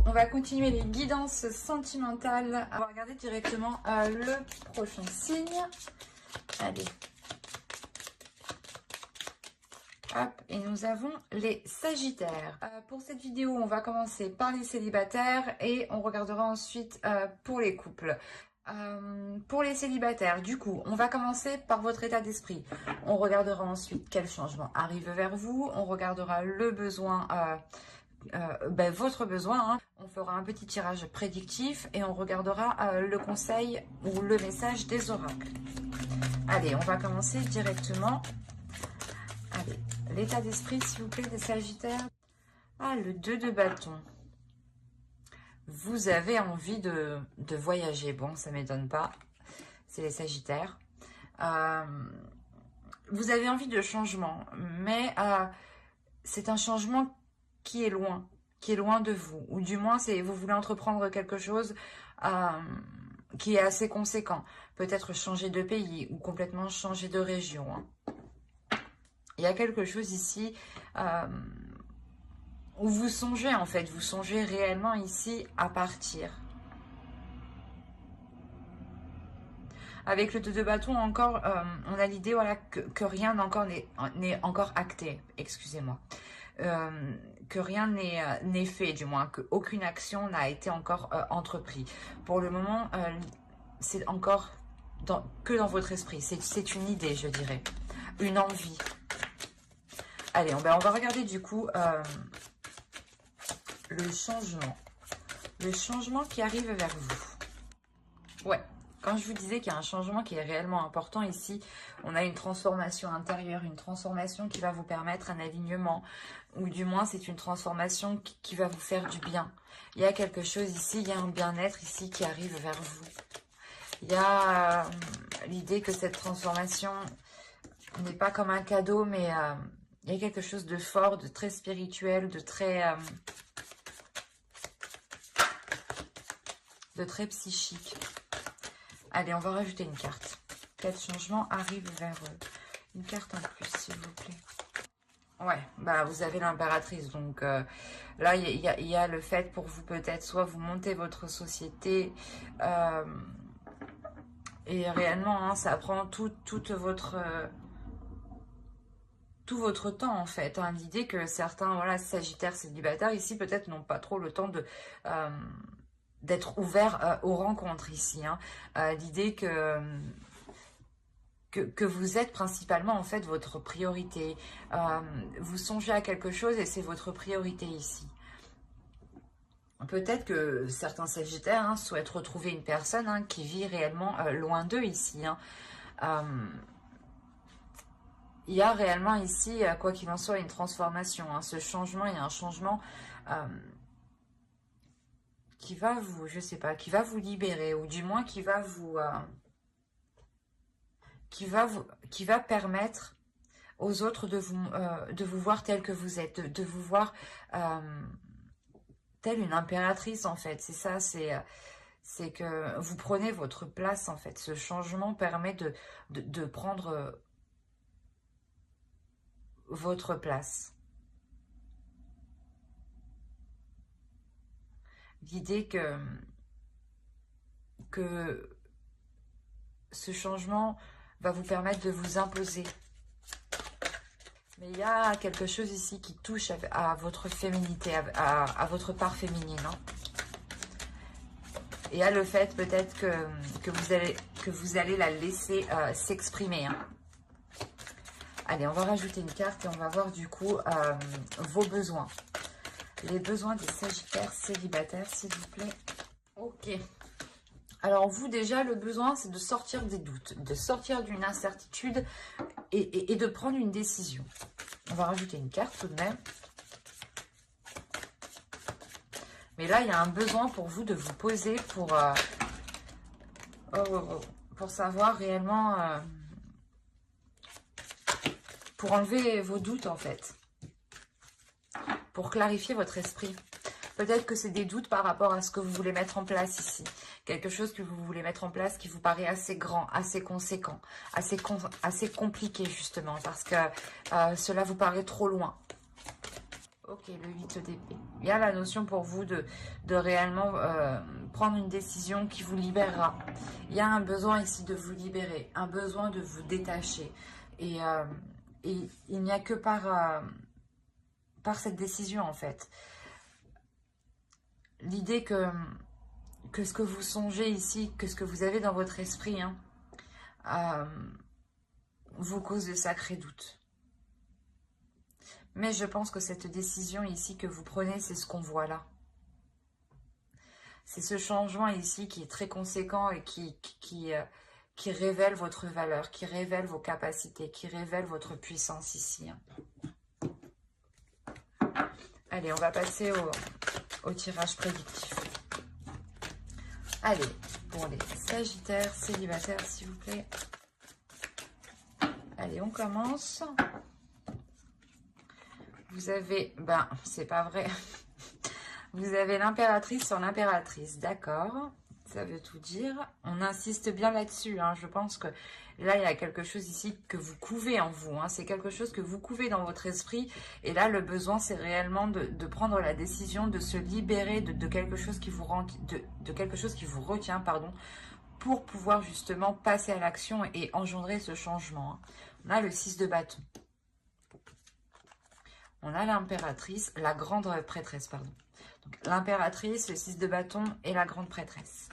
on va continuer les guidances sentimentales. On va regarder directement le prochain signe. Allez. Hop, et nous avons les Sagittaires. Pour cette vidéo, on va commencer par les célibataires et on regardera ensuite pour les couples. Pour les célibataires, du coup, on va commencer par votre état d'esprit. On regardera ensuite quel changement arrive vers vous. On regardera le besoin, votre besoin. Hein. On fera un petit tirage prédictif et on regardera le conseil ou le message des oracles. Allez, on va commencer directement. Allez, l'état d'esprit, s'il vous plaît, des Sagittaires. Ah, le 2 de bâton. Vous avez envie de voyager. Bon, ça ne m'étonne pas. C'est les Sagittaires. Vous avez envie de changement. Mais c'est un changement qui est loin de vous. Ou du moins, vous voulez entreprendre quelque chose qui est assez conséquent. Peut-être changer de pays ou complètement changer de région. Hein. Il y a quelque chose ici où vous songez en fait, vous songez réellement ici à partir. Avec le 2 de bâton encore, on a l'idée voilà, que rien n'est encore acté, excusez-moi. Que rien n'est fait, du moins, qu'aucune action n'a été encore entreprise. Pour le moment, c'est encore que dans votre esprit, c'est une idée, je dirais, une envie. Allez, on va regarder du coup le changement qui arrive vers vous. Ouais, quand je vous disais qu'il y a un changement qui est réellement important ici, on a une transformation intérieure, une transformation qui va vous permettre un alignement, ou du moins c'est une transformation qui va vous faire du bien. Il y a quelque chose ici, il y a un bien-être ici qui arrive vers vous. Il y a l'idée que cette transformation n'est pas comme un cadeau, mais il y a quelque chose de fort, de très spirituel, de très psychique. Allez, on va rajouter une carte. Quel changement arrive vers eux? Une carte en plus, s'il vous plaît. Ouais, bah vous avez l'impératrice. Donc là, il y a le fait pour vous peut-être, soit vous montez votre société et réellement, hein, ça prend tout votre temps en fait. Hein. L'idée que certains Sagittaires célibataires ici peut-être n'ont pas trop le temps d'être ouverts aux rencontres ici. Hein. L'idée que vous êtes principalement en fait votre priorité. Vous songez à quelque chose et c'est votre priorité ici. Peut-être que certains Sagittaires souhaitent retrouver une personne qui vit réellement loin d'eux ici. Hein. Il y a réellement ici, quoi qu'il en soit, une transformation. Hein. Ce changement, il y a un changement qui va vous, je sais pas, qui va vous libérer, ou du moins qui va vous, qui va permettre aux autres de vous voir tel que vous êtes, de vous voir telle une impératrice en fait. C'est ça, c'est que vous prenez votre place en fait. Ce changement permet de prendre votre place. L'idée que ce changement va vous permettre de vous imposer. Mais il y a quelque chose ici qui touche à votre féminité, à votre part féminine. Hein. Et à le fait peut-être que vous allez la laisser s'exprimer. Hein. Allez, on va rajouter une carte et on va voir du coup vos besoins. Les besoins des Sagittaires célibataires, s'il vous plaît. Ok. Alors vous, déjà, le besoin, c'est de sortir des doutes, de sortir d'une incertitude et de prendre une décision. On va rajouter une carte tout de même. Mais là, il y a un besoin pour vous de vous poser pour savoir réellement... pour enlever vos doutes, en fait. Pour clarifier votre esprit. Peut-être que c'est des doutes par rapport à ce que vous voulez mettre en place ici. Quelque chose que vous voulez mettre en place qui vous paraît assez grand, assez conséquent, assez compliqué justement. Parce que cela vous paraît trop loin. Ok, le 8 d'épée. Il y a la notion pour vous de réellement prendre une décision qui vous libérera. Il y a un besoin ici de vous libérer, un besoin de vous détacher. Et il n'y a que par cette décision, en fait. L'idée que ce que vous songez ici, que ce que vous avez dans votre esprit, hein, vous cause de sacrés doutes. Mais je pense que cette décision ici que vous prenez, c'est ce qu'on voit là. C'est ce changement ici qui est très conséquent et qui révèle votre valeur, qui révèle vos capacités, qui révèle votre puissance ici. Allez, on va passer au tirage prédictif. Allez, pour les Sagittaires, célibataires, s'il vous plaît. Allez, on commence. Vous avez, c'est pas vrai. Vous avez l'impératrice sur l'impératrice, d'accord. Ça veut tout dire. On insiste bien là-dessus. Hein. Je pense que là, il y a quelque chose ici que vous couvez en vous. Hein. C'est quelque chose que vous couvez dans votre esprit. Et là, le besoin, c'est réellement de prendre la décision de se libérer de quelque chose qui vous rend, de quelque chose qui vous retient, pardon, pour pouvoir justement passer à l'action et engendrer ce changement. Hein. On a le 6 de bâton. On a l'impératrice, la grande prêtresse, pardon. L'impératrice, le 6 de bâton et la grande prêtresse.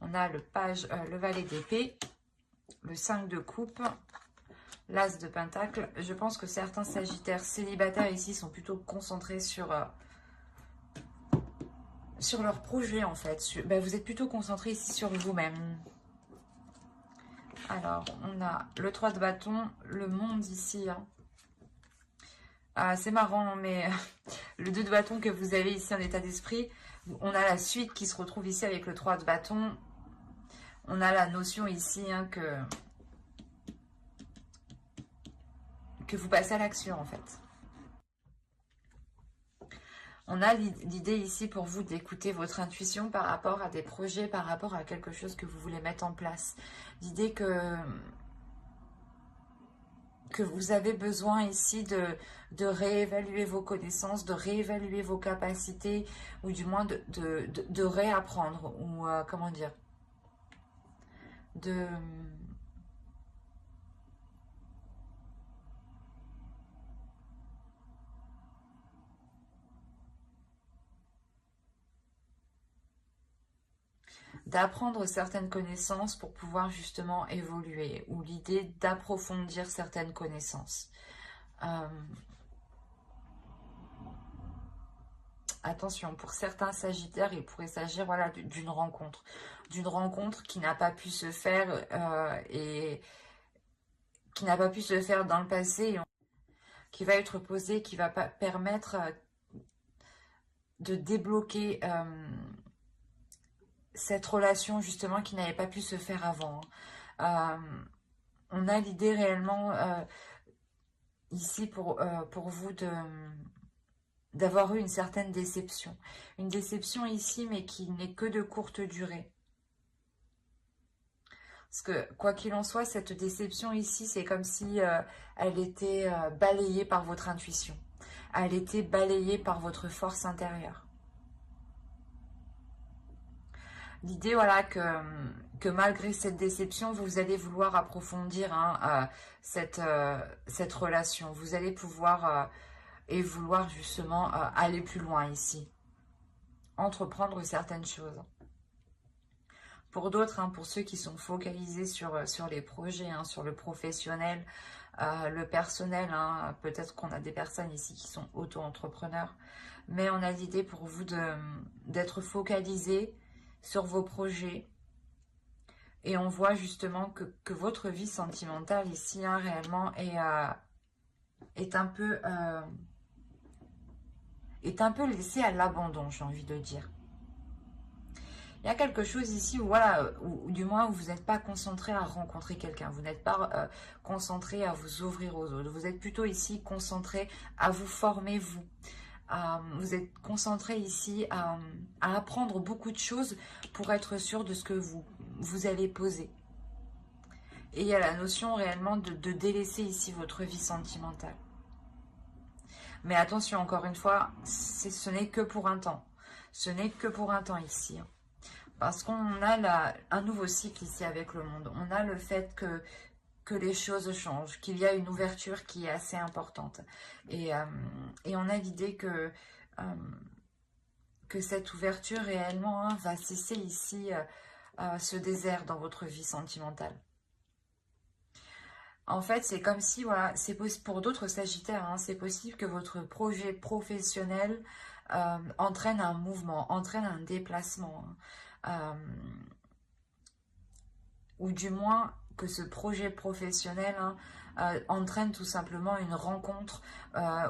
On a le valet d'épée, le 5 de coupe, l'as de pentacle. Je pense que certains sagittaires célibataires ici sont plutôt concentrés sur leur projet en fait. Vous êtes plutôt concentrés ici sur vous-même. Alors, on a le 3 de bâton, le monde ici. Hein. C'est marrant, mais le 2 de bâton que vous avez ici en état d'esprit, on a la suite qui se retrouve ici avec le 3 de bâton. On a la notion ici hein, que vous passez à l'action en fait. On a l'idée ici pour vous d'écouter votre intuition par rapport à des projets, par rapport à quelque chose que vous voulez mettre en place. L'idée que vous avez besoin ici de réévaluer vos connaissances, de réévaluer vos capacités, ou du moins de réapprendre, ou comment dire, d'apprendre certaines connaissances pour pouvoir justement évoluer, ou l'idée d'approfondir certaines connaissances. Attention, pour certains sagittaires, il pourrait s'agir voilà, d'une rencontre qui n'a pas pu se faire et qui n'a pas pu se faire dans le passé, qui va être posée, qui va permettre de débloquer cette relation justement qui n'avait pas pu se faire avant. On a l'idée réellement ici pour vous d'avoir eu une certaine déception. Une déception ici, mais qui n'est que de courte durée. Parce que, quoi qu'il en soit, cette déception ici, c'est comme si elle était balayée par votre intuition. Elle était balayée par votre force intérieure. L'idée, voilà, que malgré cette déception, vous allez vouloir approfondir hein, cette relation. Vous allez pouvoir et vouloir justement aller plus loin ici. Entreprendre certaines choses. Pour d'autres, hein, pour ceux qui sont focalisés sur les projets, hein, sur le professionnel, le personnel, hein, peut-être qu'on a des personnes ici qui sont auto-entrepreneurs, mais on a l'idée pour vous d'être focalisés sur vos projets. Et on voit justement que votre vie sentimentale ici, hein, réellement, est un peu laissée à l'abandon, j'ai envie de dire. Il y a quelque chose ici où, voilà, ou du moins, où vous n'êtes pas concentré à rencontrer quelqu'un. Vous n'êtes pas concentré à vous ouvrir aux autres. Vous êtes plutôt ici concentré à vous former, vous. Vous êtes concentré ici à apprendre beaucoup de choses pour être sûr de ce que vous allez poser. Et il y a la notion réellement de délaisser ici votre vie sentimentale. Mais attention, encore une fois, ce n'est que pour un temps. Ce n'est que pour un temps ici. Parce qu'on a un nouveau cycle ici avec le monde. On a le fait que les choses changent, qu'il y a une ouverture qui est assez importante. Et on a l'idée que cette ouverture réellement va cesser ici ce désert dans votre vie sentimentale. En fait, c'est comme si, voilà, c'est possible pour d'autres Sagittaires, hein, c'est possible que votre projet professionnel entraîne un mouvement, entraîne un déplacement. Ou du moins que ce projet professionnel entraîne tout simplement une rencontre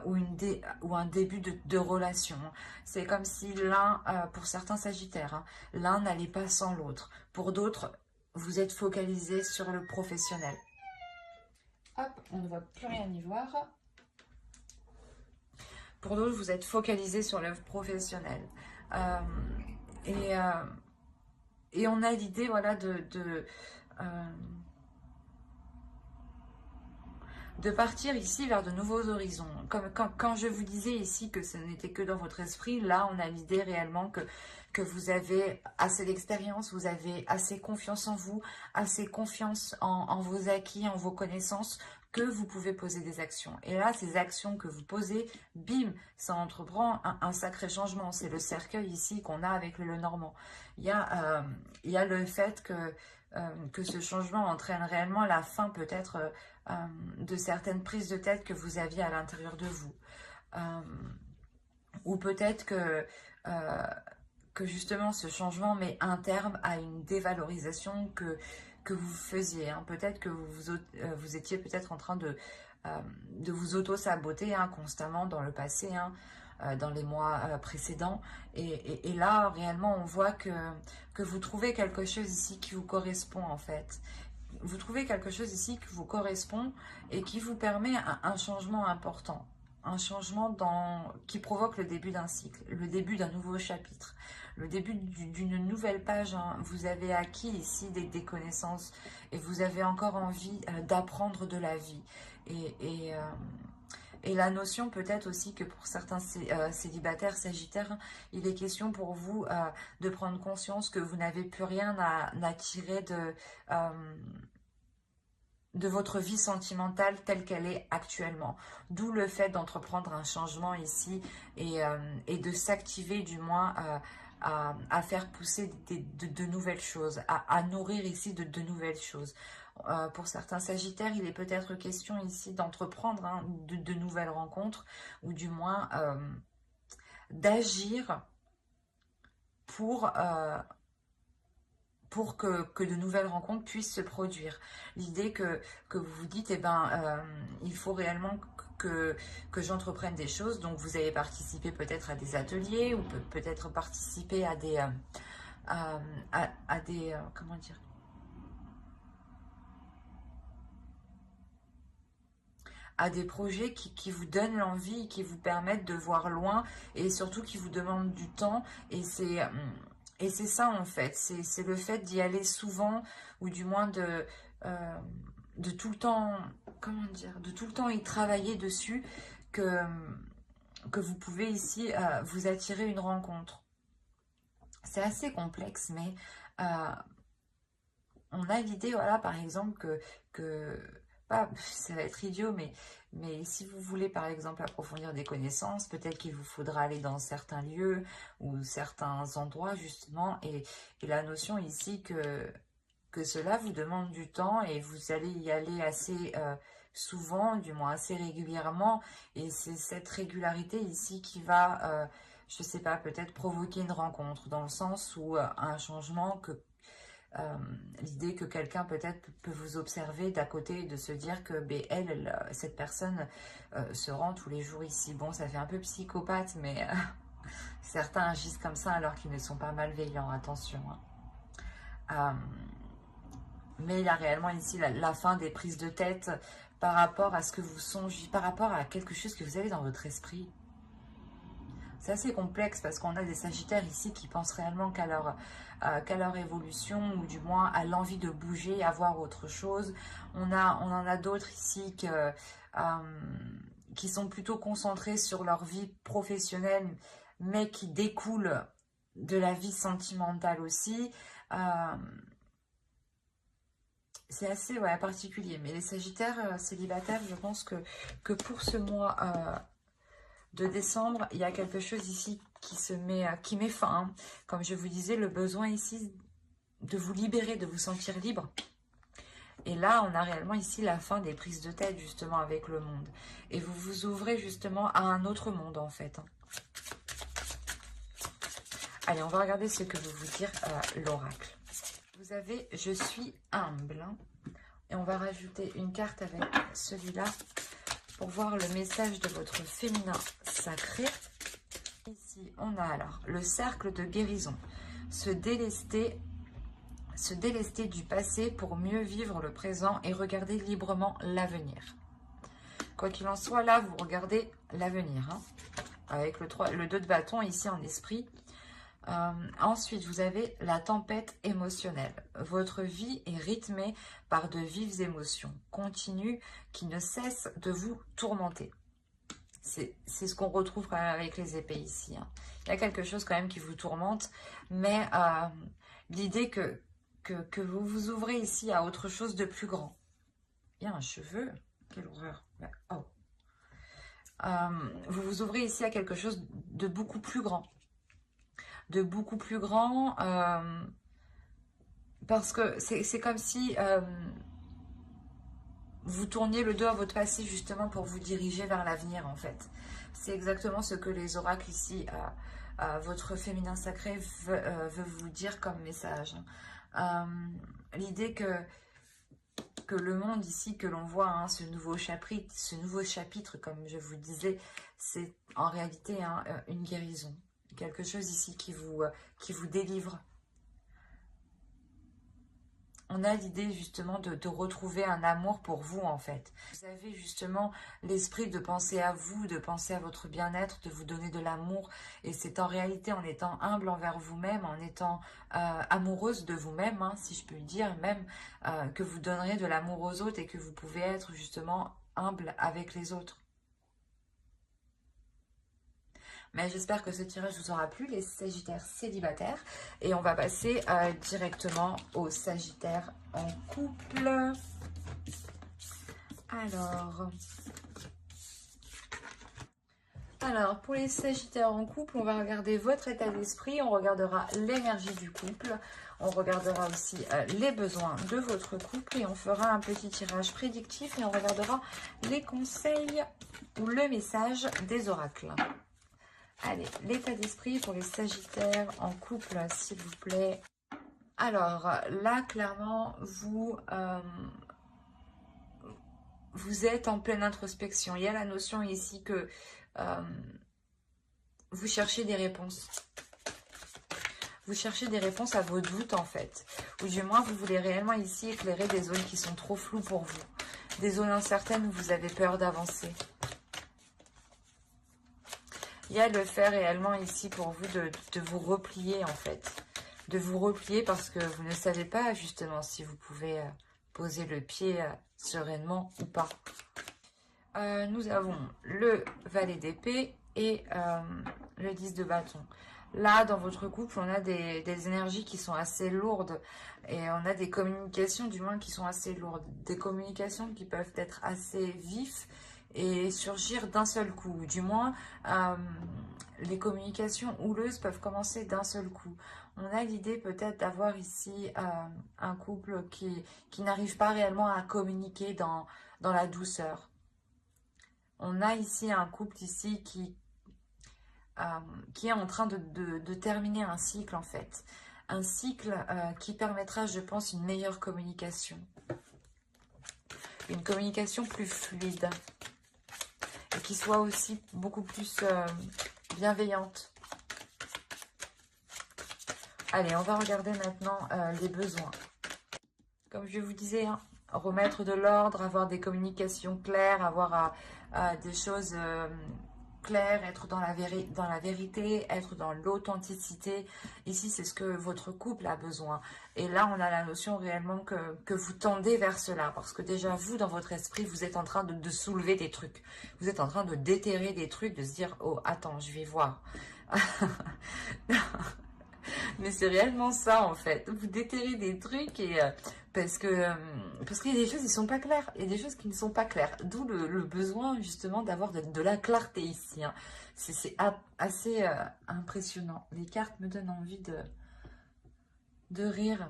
ou un début de relation. C'est comme si l'un, pour certains Sagittaires, hein, l'un n'allait pas sans l'autre. Pour d'autres, vous êtes focalisé sur le professionnel. Hop, on ne va plus rien y voir. Pour d'autres, vous êtes focalisé sur le professionnel. Et on a l'idée, voilà, de partir ici vers de nouveaux horizons. Comme quand je vous disais ici que ce n'était que dans votre esprit, là, on a l'idée réellement que vous avez assez d'expérience, vous avez assez confiance en vous, assez confiance en vos acquis, en vos connaissances, que vous pouvez poser des actions. Et là, ces actions que vous posez, bim, ça entreprend un sacré changement. C'est le cercueil ici qu'on a avec le Lenormand. Il y a le fait que ce changement entraîne réellement la fin peut-être de certaines prises de tête que vous aviez à l'intérieur de vous. Ou peut-être que justement ce changement met un terme à une dévalorisation que vous faisiez. Hein. Peut-être que vous étiez peut-être en train de vous auto-saboter constamment dans le passé, dans les mois précédents. Et là, réellement, on voit que vous trouvez quelque chose ici qui vous correspond en fait. Vous trouvez quelque chose ici qui vous correspond et qui vous permet un changement important. Un changement qui provoque le début d'un cycle, le début d'un nouveau chapitre, le début d'une nouvelle page. Hein. Vous avez acquis ici des connaissances et vous avez encore envie d'apprendre de la vie. Et la notion peut-être aussi que pour certains célibataires, sagittaires, il est question pour vous de prendre conscience que vous n'avez plus rien à tirer de votre vie sentimentale telle qu'elle est actuellement. D'où le fait d'entreprendre un changement ici et de s'activer du moins à faire pousser de nouvelles choses, à nourrir ici de nouvelles choses. Pour certains sagittaires, il est peut-être question ici d'entreprendre de nouvelles rencontres ou du moins d'agir pour que de nouvelles rencontres puissent se produire. L'idée que vous vous dites, eh ben, il faut réellement que j'entreprenne des choses. Donc, vous avez participé peut-être à des ateliers ou peut-être participé à des... comment dire, à des projets qui vous donnent l'envie, qui vous permettent de voir loin et surtout qui vous demandent du temps. Et c'est ça en fait, c'est le fait d'y aller souvent ou du moins de tout le temps, comment dire, de tout le temps y travailler dessus que vous pouvez ici vous attirer une rencontre. C'est assez complexe, mais on a l'idée, voilà, par exemple, ça va être idiot, mais si vous voulez, par exemple, approfondir des connaissances, peut-être qu'il vous faudra aller dans certains lieux ou certains endroits, justement, et la notion ici que cela vous demande du temps et vous allez y aller assez souvent, du moins assez régulièrement, et c'est cette régularité ici qui va, je sais pas, peut-être provoquer une rencontre, dans le sens où un changement l'idée que quelqu'un peut-être peut vous observer d'à côté et de se dire que cette personne se rend tous les jours ici. Bon, ça fait un peu psychopathe, mais certains agissent comme ça alors qu'ils ne sont pas malveillants, attention. Mais il y a réellement ici la fin des prises de tête par rapport à ce que vous songez, par rapport à quelque chose que vous avez dans votre esprit. C'est assez complexe parce qu'on a des sagittaires ici qui pensent réellement qu'à leur évolution ou du moins à l'envie de bouger, à voir autre chose. On en a d'autres ici qui sont plutôt concentrés sur leur vie professionnelle, mais qui découlent de la vie sentimentale aussi. C'est assez particulier. Mais les Sagittaires célibataires, je pense que pour ce mois de décembre, il y a quelque chose ici qui met fin. Hein. Comme je vous disais, le besoin ici de vous libérer, de vous sentir libre. Et là, on a réellement ici la fin des prises de tête, justement, avec le monde. Et vous vous ouvrez, justement, à un autre monde, en fait. Hein. Allez, on va regarder ce que veut vous dire l'oracle. Vous avez « Je suis humble hein ». Et on va rajouter une carte avec celui-là pour voir le message de votre féminin sacré. Ici, on a alors le cercle de guérison. Se délester du passé pour mieux vivre le présent et regarder librement l'avenir. Quoi qu'il en soit, là, vous regardez l'avenir. Hein, avec le 2 de bâton ici en esprit. Ensuite, vous avez la tempête émotionnelle. Votre vie est rythmée par de vives émotions continues qui ne cessent de vous tourmenter. C'est ce qu'on retrouve quand même avec les épées ici. Hein. Il y a quelque chose quand même qui vous tourmente, mais l'idée que vous vous ouvrez ici à autre chose de plus grand. Il y a un cheveu, quelle horreur. Oh. Vous vous ouvrez ici à quelque chose de beaucoup plus grand. De beaucoup plus grand, parce que c'est comme si vous tourniez le dos à votre passé justement pour vous diriger vers l'avenir en fait. C'est exactement ce que les oracles ici, votre féminin sacré veut vous dire comme message. L'idée que le monde ici que l'on voit, hein, ce nouveau chapitre, comme je vous disais, c'est en réalité hein, une guérison. Quelque chose ici qui vous délivre. On a l'idée justement de retrouver un amour pour vous en fait. Vous avez justement l'esprit de penser à vous, de penser à votre bien-être, de vous donner de l'amour. Et c'est en réalité en étant humble envers vous-même, en étant amoureuse de vous-même, hein, si je peux le dire, même que vous donnerez de l'amour aux autres et que vous pouvez être justement humble avec les autres. Mais j'espère que ce tirage vous aura plu, les Sagittaires célibataires. Et on va passer directement aux Sagittaires en couple. Alors, pour les Sagittaires en couple, on va regarder votre état d'esprit. On regardera l'énergie du couple. On regardera aussi les besoins de votre couple. Et on fera un petit tirage prédictif. Et on regardera les conseils ou le message des oracles. Allez, l'état d'esprit pour les Sagittaires en couple, s'il vous plaît. Alors, là, clairement, vous êtes en pleine introspection. Il y a la notion ici que vous cherchez des réponses. Vous cherchez des réponses à vos doutes, en fait. Ou du moins, vous voulez réellement ici éclairer des zones qui sont trop floues pour vous. Des zones incertaines où vous avez peur d'avancer. Il y a le fait réellement ici pour vous de vous replier en fait. De vous replier parce que vous ne savez pas justement si vous pouvez poser le pied sereinement ou pas. Nous avons le valet d'épée et le 10 de bâton. Là, dans votre couple, on a des énergies qui sont assez lourdes et on a des communications du moins qui sont assez lourdes. Des communications qui peuvent être assez vives et surgir d'un seul coup. Du moins, les communications houleuses peuvent commencer d'un seul coup. On a l'idée peut-être d'avoir ici un couple qui n'arrive pas réellement à communiquer dans la douceur. On a ici un couple ici qui est en train de terminer un cycle en fait. Un cycle qui permettra, je pense, une meilleure communication. Une communication plus fluide. Et qui soit aussi beaucoup plus bienveillante. Allez, on va regarder maintenant les besoins. Comme je vous disais, hein, remettre de l'ordre, avoir des communications claires, avoir des choses clair, être dans la vérité, être dans l'authenticité. Ici, c'est ce que votre couple a besoin. Et là, on a la notion réellement que vous tendez vers cela. Parce que déjà, vous, dans votre esprit, vous êtes en train de soulever des trucs. Vous êtes en train de déterrer des trucs, de se dire, oh, attends, je vais voir. Mais c'est réellement ça en fait. Vous déterrez des trucs et parce que parce qu'il y a des choses qui sont pas claires. Il y a des choses qui ne sont pas claires. D'où le besoin justement d'avoir de la clarté ici. Hein. C'est assez impressionnant. Les cartes me donnent envie de rire.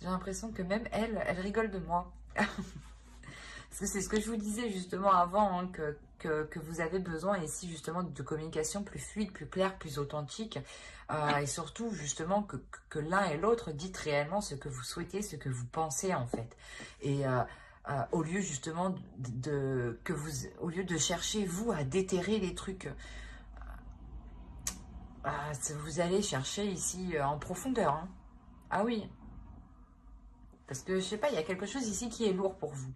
J'ai l'impression que même elle rigole de moi. Parce que c'est ce que je vous disais justement avant, hein, que vous avez besoin ici justement de communication plus fluide, plus claire, plus authentique. Et surtout justement que l'un et l'autre dites réellement ce que vous souhaitez, ce que vous pensez en fait. Et au lieu justement au lieu de chercher vous à déterrer les trucs, vous allez chercher ici en profondeur. Hein. Ah oui. Parce que je sais pas, il y a quelque chose ici qui est lourd pour vous.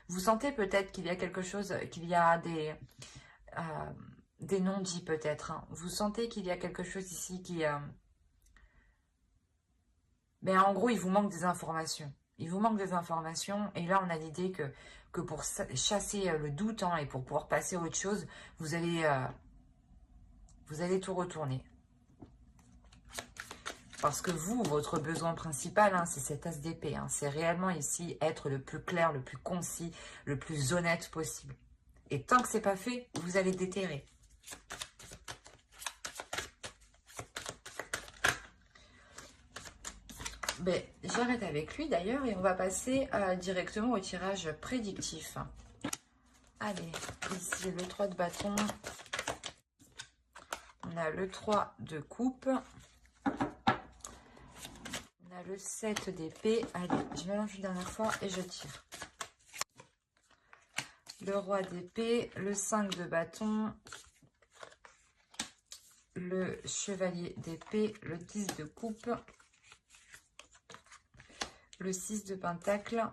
Vous sentez peut-être qu'il y a quelque chose, qu'il y a des non-dits peut-être. Hein. Vous sentez qu'il y a quelque chose ici qui... Mais en gros, il vous manque des informations. Il vous manque des informations. Et là, on a l'idée que pour chasser le doute hein, et pour pouvoir passer à autre chose, vous allez tout retourner. Parce que vous, votre besoin principal, hein, c'est cet as d'épée. Hein. C'est réellement ici être le plus clair, le plus concis, le plus honnête possible. Et tant que c'est pas fait, vous allez déterrer. Ben, j'arrête avec lui d'ailleurs et on va passer directement au tirage prédictif. Allez, ici le 3 de bâton. On a le 3 de coupe. On a le 7 d'épée. Allez, je mélange une dernière fois et je tire. Le roi d'épée, le 5 de bâton, le chevalier d'épée, le 10 de coupe, le 6 de pentacle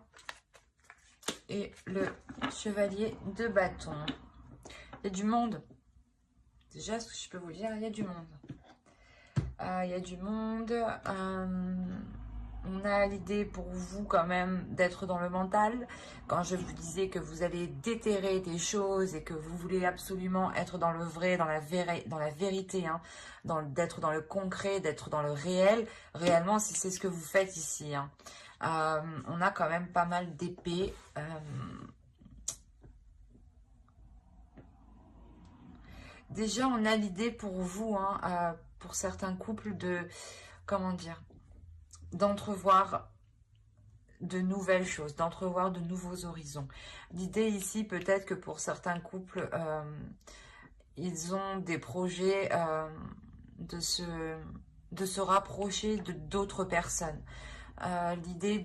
et le chevalier de bâton. Il y a du monde. Déjà, ce que je peux vous dire, il y a du monde. Il y a du monde. On a l'idée pour vous quand même d'être dans le mental. Quand je vous disais que vous allez déterrer des choses et que vous voulez absolument être dans le vrai, dans la vérité, hein, d'être dans le concret, d'être dans le réel. Réellement, si c'est ce que vous faites ici. Hein. On a quand même pas mal d'épées. Déjà, on a l'idée pour vous, hein, pour certains couples, comment dire, d'entrevoir de nouvelles choses, d'entrevoir de nouveaux horizons. L'idée ici, peut-être que pour certains couples, ils ont des projets de se rapprocher d'autres personnes. L'idée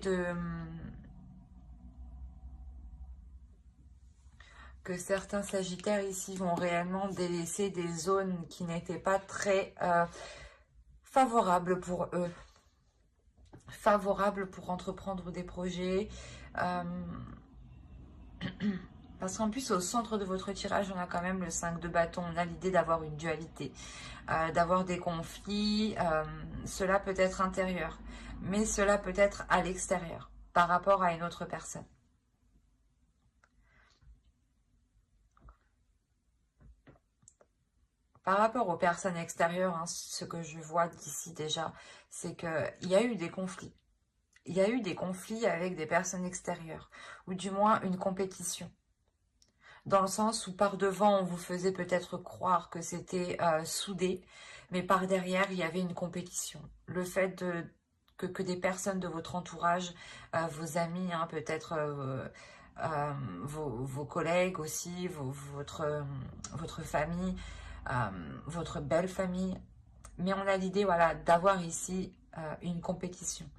que certains sagittaires ici vont réellement délaisser des zones qui n'étaient pas très favorables pour eux. Favorables pour entreprendre des projets. Parce qu'en plus, au centre de votre tirage, on a quand même le 5 de bâton. On a l'idée d'avoir une dualité, d'avoir des conflits. Cela peut être intérieur, mais cela peut être à l'extérieur, par rapport à une autre personne. Par rapport aux personnes extérieures, hein, ce que je vois d'ici déjà, c'est qu'il y a eu des conflits. Il y a eu des conflits avec des personnes extérieures, ou du moins une compétition. Dans le sens où par devant, on vous faisait peut-être croire que c'était soudé, mais par derrière, il y avait une compétition. Le fait que des personnes de votre entourage, vos amis, hein, peut-être vos collègues aussi, votre famille, votre belle famille. Mais on a l'idée, voilà, d'avoir ici une compétition,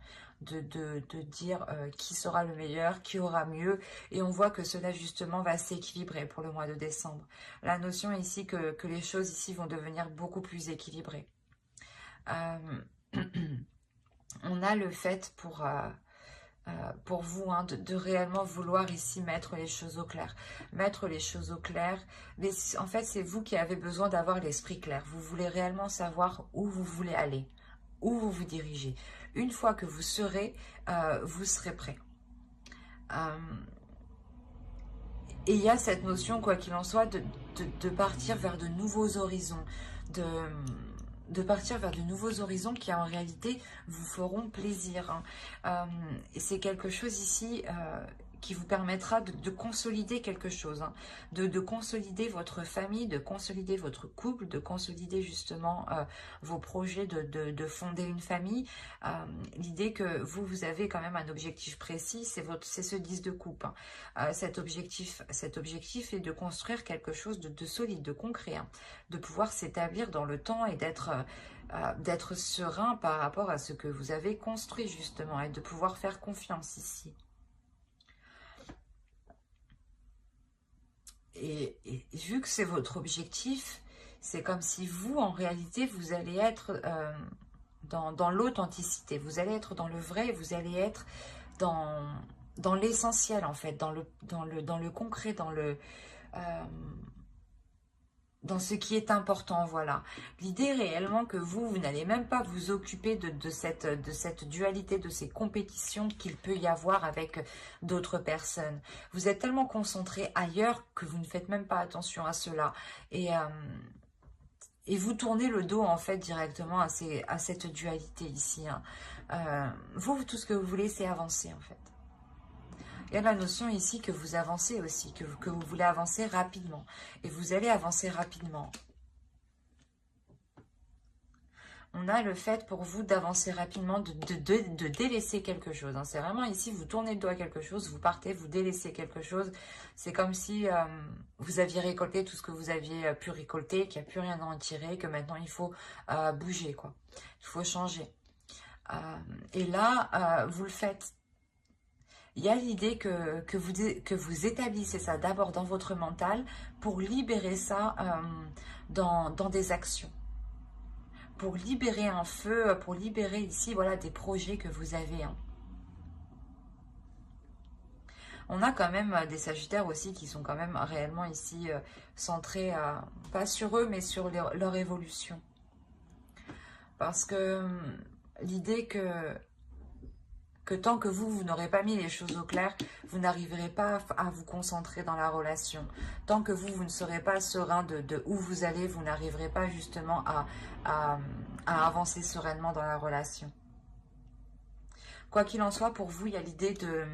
de dire qui sera le meilleur, qui aura mieux. Et on voit que cela, justement, va s'équilibrer pour le mois de décembre. La notion ici que les choses ici vont devenir beaucoup plus équilibrées. On a le fait pour pour vous, hein, de réellement vouloir ici mettre les choses au clair. Mettre les choses au clair. Mais en fait, c'est vous qui avez besoin d'avoir l'esprit clair. Vous voulez réellement savoir où vous voulez aller, où vous vous dirigez. Une fois que vous serez prêt. Et il y a cette notion, quoi qu'il en soit, de partir vers de nouveaux horizons, de partir vers de nouveaux horizons qui en réalité vous feront plaisir, hein. Et c'est quelque chose ici qui vous permettra de consolider quelque chose, hein, de consolider votre famille, de consolider votre couple, de consolider justement vos projets de fonder une famille. L'idée que vous avez quand même un objectif précis, c'est ce 10 de coupe, hein. Cet objectif est de construire quelque chose de solide, de concret, hein, de pouvoir s'établir dans le temps et d'être serein par rapport à ce que vous avez construit justement et de pouvoir faire confiance ici. Et vu que c'est votre objectif, c'est comme si vous, en réalité, vous allez être dans l'authenticité, vous allez être dans le vrai, vous allez être dans l'essentiel, en fait, dans le concret, dans ce qui est important, voilà. L'idée réellement que vous n'allez même pas vous occuper de cette dualité, de ces compétitions qu'il peut y avoir avec d'autres personnes. Vous êtes tellement concentré ailleurs que vous ne faites même pas attention à cela. Et vous tournez le dos en fait directement à cette dualité ici, hein. Vous, tout ce que vous voulez, c'est avancer en fait. Il y a la notion ici que vous avancez aussi, que vous voulez avancer rapidement. Et vous allez avancer rapidement. On a le fait pour vous d'avancer rapidement, de délaisser quelque chose, hein. C'est vraiment ici, vous tournez le dos à quelque chose, vous partez, vous délaissez quelque chose. C'est comme si vous aviez récolté tout ce que vous aviez pu récolter, qu'il n'y a plus rien à en tirer, que maintenant il faut bouger, quoi. Il faut changer. Et là, vous le faites. Il y a l'idée que vous établissez ça d'abord dans votre mental pour libérer ça dans des actions. Pour libérer un feu, pour libérer ici, voilà, des projets que vous avez, hein. On a quand même des Sagittaires aussi qui sont quand même réellement ici centrés, pas sur eux, mais sur leur évolution. Parce que l'idée que tant que vous n'aurez pas mis les choses au clair, vous n'arriverez pas à vous concentrer dans la relation. Tant que vous ne serez pas serein de où vous allez, vous n'arriverez pas justement à avancer sereinement dans la relation. Quoi qu'il en soit, pour vous, il y a l'idée de...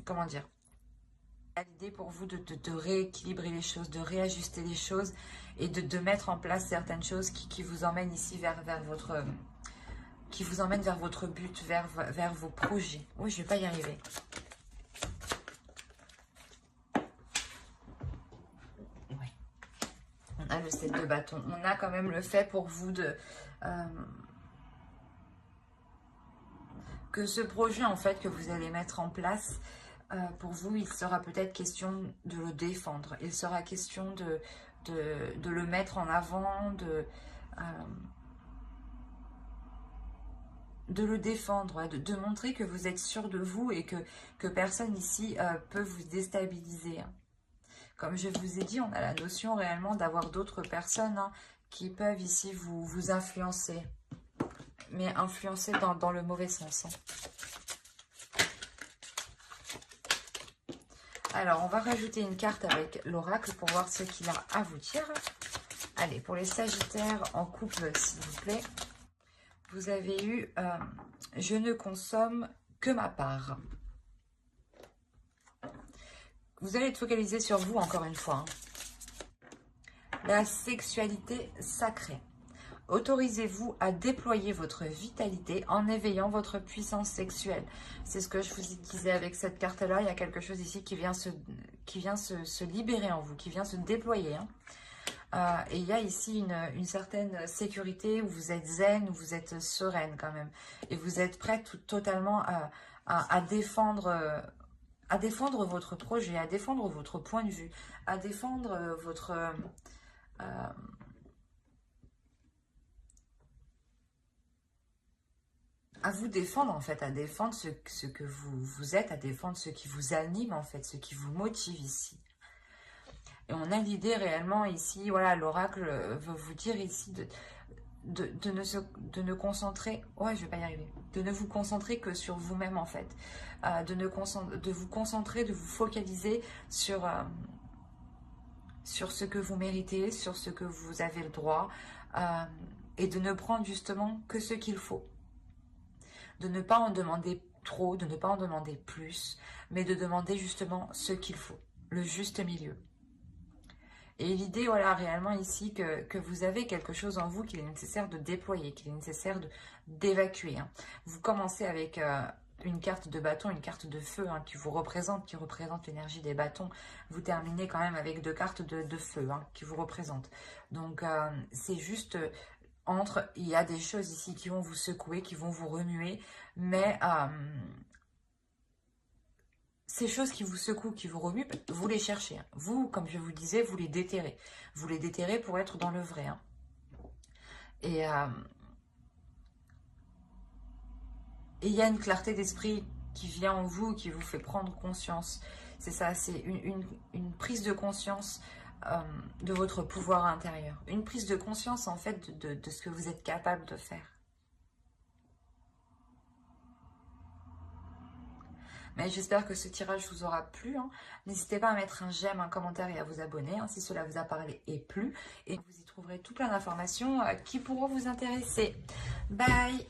Comment dire? Il y a l'idée pour vous de rééquilibrer les choses, de réajuster les choses et de mettre en place certaines choses qui vous emmènent ici vers votre... qui vous emmène vers votre but, vers vos projets. Oui, je ne vais pas y arriver. Ouais. On a le 7 de bâton. On a quand même le fait pour vous que ce projet, en fait, que vous allez mettre en place, pour vous, il sera peut-être question de le défendre. Il sera question de le mettre en avant, de le défendre, de montrer que vous êtes sûr de vous et que personne ici peut vous déstabiliser. Comme je vous ai dit, on a la notion réellement d'avoir d'autres personnes, hein, qui peuvent ici vous influencer. Mais influencer dans le mauvais sens, hein. Alors, on va rajouter une carte avec l'oracle pour voir ce qu'il a à vous dire. Allez, pour les Sagittaires en couple, s'il vous plaît. Vous avez eu « Je ne consomme que ma part ». Vous allez être focalisé sur vous, encore une fois, hein. La sexualité sacrée. Autorisez-vous à déployer votre vitalité en éveillant votre puissance sexuelle. C'est ce que je vous disais avec cette carte-là. Il y a quelque chose ici qui vient se libérer en vous, qui vient se déployer, hein. Et il y a ici une certaine sécurité où vous êtes zen, où vous êtes sereine quand même. Et vous êtes prête totalement à défendre votre projet, à défendre votre point de vue, à défendre à vous défendre en fait, à défendre ce que vous êtes, à défendre ce qui vous anime en fait, ce qui vous motive ici. Et on a l'idée réellement ici, voilà, l'oracle veut vous dire ici de ne concentrer, ouais je vais pas y arriver, de ne vous concentrer que sur vous-même en fait, de vous concentrer, de vous focaliser sur ce que vous méritez, sur ce que vous avez le droit, et de ne prendre justement que ce qu'il faut. De ne pas en demander trop, de ne pas en demander plus, mais de demander justement ce qu'il faut, le juste milieu. Et l'idée, voilà, réellement ici, que vous avez quelque chose en vous qu'il est nécessaire de déployer, qu'il est nécessaire d'évacuer. Hein. Vous commencez avec une carte de bâton, une carte de feu hein, qui représente l'énergie des bâtons. Vous terminez quand même avec 2 cartes de feu hein, qui vous représentent. Donc, c'est juste... il y a des choses ici qui vont vous secouer, qui vont vous remuer, mais ces choses qui vous secouent, qui vous remuent, vous les cherchez. Hein. Vous, comme je vous disais, vous les déterrez. Vous les déterrez pour être dans le vrai. Hein. Et il y a une clarté d'esprit qui vient en vous, qui vous fait prendre conscience. C'est ça, c'est une prise de conscience de votre pouvoir intérieur. Une prise de conscience, en fait, de ce que vous êtes capable de faire. Mais j'espère que ce tirage vous aura plu. Hein. N'hésitez pas à mettre un j'aime, un commentaire et à vous abonner hein, si cela vous a parlé et plu. Et vous y trouverez tout plein d'informations qui pourront vous intéresser. Bye!